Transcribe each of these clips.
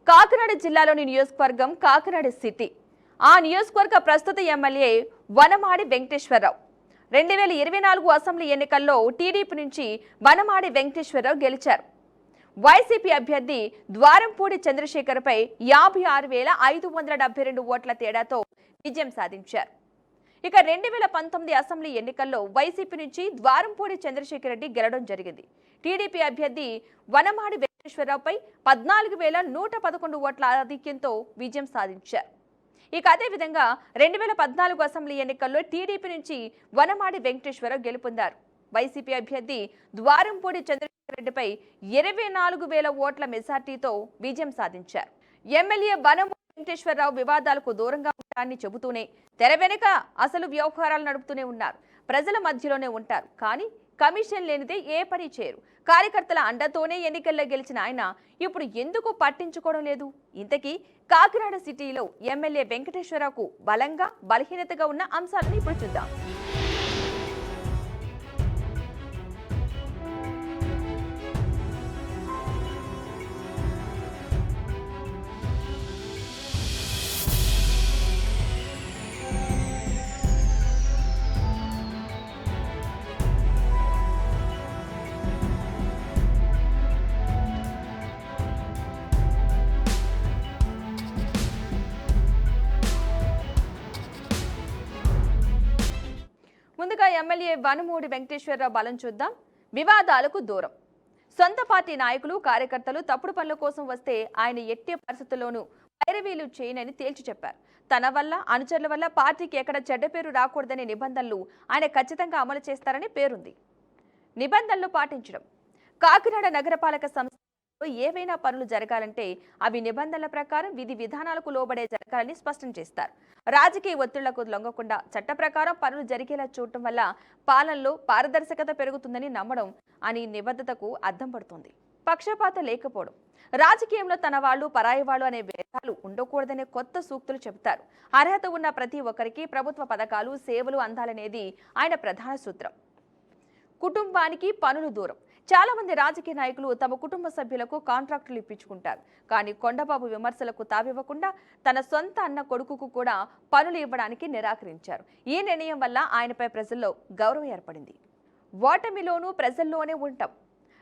కాకినాడ జిల్లాలోని నియోజకవర్గం కాకినాడ సిటీ. ఆ నియోజకవర్గ ప్రస్తుత ఎమ్మెల్యే వనమాడి వెంకటేశ్వరరావు 2024 అసెంబ్లీ ఎన్నికల్లో టీడీపీ నుంచి వనమాడి వెంకటేశ్వరరావు గెలిచారు. వైసీపీ అభ్యర్థి ద్వారంపూడి చంద్రశేఖర్పై 56,572 ఓట్ల తేడాతో విజయం సాధించారు. ఇక 2019 అసెంబ్లీ ఎన్నికల్లో వైసీపీ నుంచి ద్వారంపూడి చంద్రశేఖర్ రెడ్డి గెలవడం జరిగింది. టీడీపీ అభ్యర్థి వనమాడి వెంకటేశ్వరరావుపై 14,111 ఓట్ల ఆధిక్యంతో విజయం సాధించారు. ఇక అదేవిధంగా 2014 అసెంబ్లీ ఎన్నికల్లో టీడీపీ నుంచి వనమాడి వెంకటేశ్వరరావు గెలుపొందారు. వైసీపీ అభ్యర్థి ద్వారంపూడి చంద్రశేఖర్ రెడ్డిపై 24,000 ఓట్ల మెజార్టీతో విజయం సాధించారు. ఎమ్మెల్యే వనమాడి వెంకటేశ్వరరావు వివాదాలకు దూరంగా ఉంటారని చెబుతూనే తెర వెనుక అసలు వ్యవహారాలు నడుపుతూనే ఉన్నారు. ప్రజల మధ్యలోనే ఉంటారు, కానీ కమిషన్ లేనిదే ఏ పని చేయరు. కార్యకర్తల అండతోనే ఎన్నికల్లో గెలిచిన ఆయన ఇప్పుడు ఎందుకు పట్టించుకోవడం లేదు? ఇంతకీ కాకినాడ సిటీలో ఎమ్మెల్యే వెంకటేశ్వరరావుకు బలంగా బలహీనతగా ఉన్న అంశాలను ఇప్పుడు చూద్దాం. ముందుగా ఎమ్మెల్యే వనమూడి వెంకటేశ్వరరావు బలం చూద్దాం. వివాదాలకు దూరం. సొంత పార్టీ నాయకులు కార్యకర్తలు తప్పుడు పనుల కోసం వస్తే ఆయన ఎట్టి పరిస్థితుల్లోనూ పైరవీలు చేయనని తేల్చి చెప్పారు. తన వల్ల అనుచరుల వల్ల పార్టీకి ఎక్కడ చెడ్డ పేరు రాకూడదనే నిబంధనలు ఆయన ఖచ్చితంగా అమలు చేస్తారని పేరుంది. నిబంధనలు పాటించడం. కాకినాడ నగరపాలక సంస్థ ఏవైనా పనులు జరగాలంటే అవి నిబంధనల ప్రకారం విధి విధానాలకు లోబడే జరగాలని స్పష్టం చేస్తారు. రాజకీయ ఒత్తిళ్లకు లొంగకుండా చట్ట ప్రకారం పనులు జరిగేలా చూడటం వల్ల పాలనలో పారదర్శకత పెరుగుతుందని నమ్మడం అని నిబద్ధతకు అద్దం పడుతుంది. పక్షపాతం లేకపోవడం. రాజకీయంలో తన వాళ్ళు పరాయి వాళ్ళు అనే భేదాలు ఉండకూడదనే కొత్త సూక్తులు చెబుతారు. అర్హత ఉన్న ప్రతి ఒక్కరికి ప్రభుత్వ పథకాలు సేవలు అందాలనేది ఆయన ప్రధాన సూత్రం. కుటుంబానికి పనులు దూరం. చాలా మంది రాజకీయ నాయకులు తమ కుటుంబ సభ్యులకు కాంట్రాక్టులు ఇప్పించుకుంటారు. కానీ కొండబాబు విమర్శలకు తావివ్వకుండా తన సొంత అన్న కొడుకుకు కూడా పనులు ఇవ్వడానికి నిరాకరించారు. ఈ నిర్ణయం వల్ల ఆయనపై ప్రజల్లో గౌరవం ఏర్పడింది. ఓటమిలోనూ ప్రజల్లోనే ఉంటాం.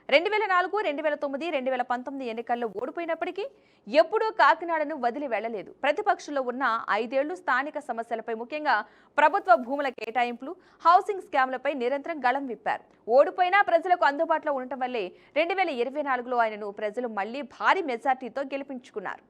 2004, 2009, 2019 ఎన్నికల్లో ఓడిపోయినప్పటికీ ఎప్పుడూ కాకినాడను వదిలి వెళ్లలేదు. ప్రతిపక్షంలో ఉన్న 5 ఏళ్లు స్థానిక సమస్యలపై, ముఖ్యంగా ప్రభుత్వ భూముల కేటాయింపులు, హౌసింగ్ స్కామ్లపై నిరంతరం గళం విప్పారు. ఓడిపోయినా ప్రజలకు అందుబాటులో ఉండటం వల్లే 2024లో ఆయనను ప్రజలు మళ్లీ భారీ మెజార్టీతో గెలిపించుకున్నారు.